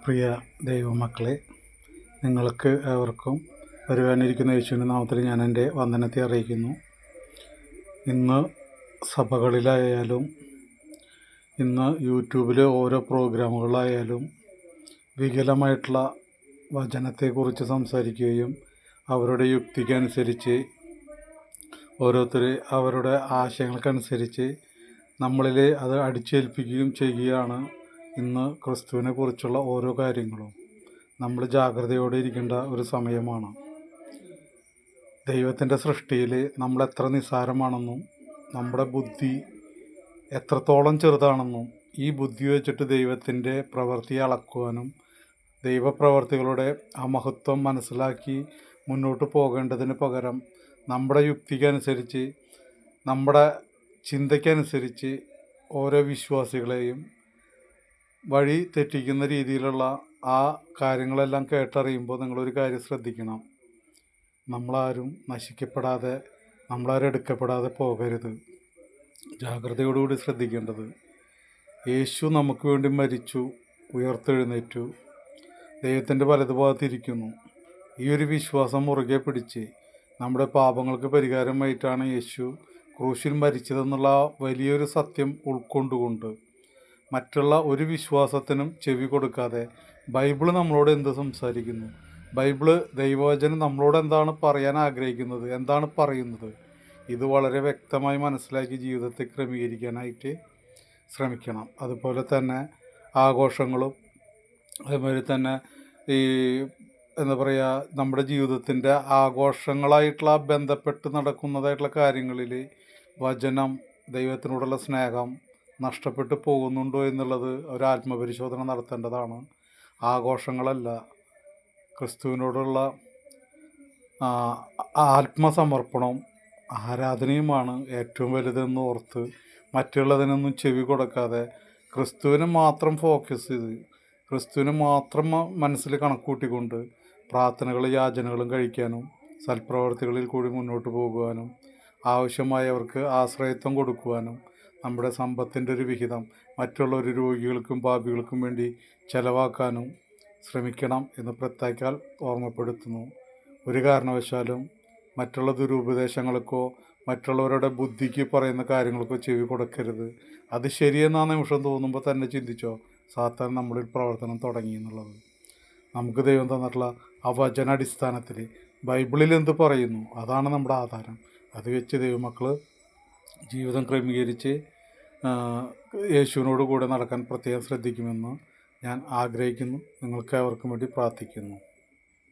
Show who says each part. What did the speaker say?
Speaker 1: പ്രിയ ദൈവമക്കളെ, നിങ്ങൾക്ക് ഏവർക്കും വരുവാനിരിക്കുന്ന യേശുവിൻ്റെ നാമത്തിൽ ഞാൻ എൻ്റെ വന്ദനത്തെ അറിയിക്കുന്നു. ഇന്ന് സഭകളിലായാലും ഇന്ന് യൂട്യൂബിലെ ഓരോ പ്രോഗ്രാമുകളായാലും വികലമായിട്ടുള്ള വചനത്തെക്കുറിച്ച് സംസാരിക്കുകയും അവരുടെ യുക്തിക്കനുസരിച്ച് ഓരോരുത്തർ അവരുടെ ആശയങ്ങൾക്കനുസരിച്ച് നമ്മളിൽ അത് അടിച്ചേൽപ്പിക്കുകയും ചെയ്യുകയാണ്. ഇന്ന് ക്രിസ്തുവിനെ കുറിച്ചുള്ള ഓരോ കാര്യങ്ങളും നമ്മൾ ജാഗ്രതയോടെ ഇരിക്കേണ്ട ഒരു സമയമാണ്. ദൈവത്തിൻ്റെ സൃഷ്ടിയിൽ നമ്മൾ എത്ര നിസ്സാരമാണെന്നും നമ്മുടെ ബുദ്ധി എത്രത്തോളം ചെറുതാണെന്നും ഈ ബുദ്ധി വെച്ചിട്ട് ദൈവത്തിൻ്റെ പ്രവൃത്തി അളക്കുവാനും ദൈവപ്രവർത്തികളുടെ ആ മഹത്വം മനസ്സിലാക്കി മുന്നോട്ട് പോകേണ്ടതിന് പകരം നമ്മുടെ യുക്തിക്കനുസരിച്ച് നമ്മുടെ ചിന്തയ്ക്കനുസരിച്ച് ഓരോ വിശ്വാസികളെയും വഴി തെറ്റിക്കുന്ന രീതിയിലുള്ള ആ കാര്യങ്ങളെല്ലാം കേട്ടറിയുമ്പോൾ നിങ്ങളൊരു കാര്യം ശ്രദ്ധിക്കണം. നമ്മളാരും നശിക്കപ്പെടാതെ, നമ്മളാരും എടുക്കപ്പെടാതെ പോകരുത്. ജാഗ്രതയോടുകൂടി ശ്രദ്ധിക്കേണ്ടത്, യേശു നമുക്ക് വേണ്ടി മരിച്ചു, ഉയർത്തെഴുന്നേറ്റു, ദൈവത്തിൻ്റെ വലതുഭാഗത്തിരിക്കുന്നു. ഈ ഒരു വിശ്വാസം മുറുകെ പിടിച്ച് നമ്മുടെ പാപങ്ങൾക്ക് പരിഹാരമായിട്ടാണ് യേശു ക്രൂശിൽ മരിച്ചതെന്നുള്ള വലിയൊരു സത്യം ഉൾക്കൊണ്ടുകൊണ്ട് മറ്റുള്ള ഒരു വിശ്വാസത്തിനും ചെവി കൊടുക്കാതെ ബൈബിള് നമ്മളോട് എന്ത് സംസാരിക്കുന്നു, ബൈബിള് ദൈവവചനം നമ്മളോട് എന്താണ് പറയാൻ ആഗ്രഹിക്കുന്നത്, എന്താണ് പറയുന്നത്, ഇത് വളരെ വ്യക്തമായി മനസ്സിലാക്കി ജീവിതത്തെ ക്രമീകരിക്കാനായിട്ട് ശ്രമിക്കണം. അതുപോലെ തന്നെ ആഘോഷങ്ങളും അതുപോലെ തന്നെ ഈ എന്താ പറയുക, നമ്മുടെ ജീവിതത്തിൻ്റെ ആഘോഷങ്ങളായിട്ടുള്ള ബന്ധപ്പെട്ട് നടക്കുന്നതായിട്ടുള്ള കാര്യങ്ങളിൽ വചനം, ദൈവത്തിനോടുള്ള സ്നേഹം നഷ്ടപ്പെട്ടു പോകുന്നുണ്ടോ എന്നുള്ളത് ഒരു ആത്മപരിശോധന നടത്തേണ്ടതാണ്. ആഘോഷങ്ങളല്ല, ക്രിസ്തുവിനോടുള്ള ആത്മസമർപ്പണവും ആരാധനയുമാണ് ഏറ്റവും വലുതെന്ന് ഓർത്ത് മറ്റുള്ളതിനൊന്നും ചെവി കൊടുക്കാതെ ക്രിസ്തുവിനെ മാത്രം ഫോക്കസ് ചെയ്ത് ക്രിസ്തുവിനെ മാത്രം മനസ്സിൽ കണക്കൂട്ടിക്കൊണ്ട് പ്രാർത്ഥനകളും യാചനകളും കഴിക്കാനും സൽപ്രവർത്തികളിൽ കൂടി മുന്നോട്ട് പോകുവാനും ആവശ്യമായവർക്ക് ആശ്രയത്വം കൊടുക്കുവാനും നമ്മുടെ സമ്പത്തിൻ്റെ ഒരു വിഹിതം മറ്റുള്ള ഒരു രോഗികൾക്കും പാപികൾക്കും വേണ്ടി ചെലവാക്കാനും ശ്രമിക്കണം എന്ന് പ്രത്യേകം ഓർമ്മപ്പെടുത്തുന്നു. ഒരു കാരണവശാലും മറ്റുള്ള ദുരുപദേശങ്ങൾക്കോ മറ്റുള്ളവരുടെ ബുദ്ധിക്ക് പറയുന്ന കാര്യങ്ങൾക്കോ ചെവി കൊടുക്കരുത്. അത് ശരിയെന്നാ നിമിഷം തോന്നുമ്പോൾ തന്നെ ചിന്തിച്ചോ, സാത്താൻ നമ്മളിൽ പ്രവർത്തനം തുടങ്ങി എന്നുള്ളത്. നമുക്ക് ദൈവം തന്നിട്ടുള്ള ആ വചനാടിസ്ഥാനത്തിൽ ബൈബിളിൽ എന്ത് പറയുന്നു അതാണ് നമ്മുടെ ആധാരം. അത് വെച്ച് ദൈവമക്കൾ ജീവിതം ക്രമീകരിച്ച് യേശുവിനോട് കൂടെ നടക്കാൻ പ്രത്യേകം ശ്രദ്ധിക്കുമെന്ന് ഞാൻ ആഗ്രഹിക്കുന്നു. നിങ്ങൾക്ക് അവർക്കും വേണ്ടി പ്രാർത്ഥിക്കുന്നു.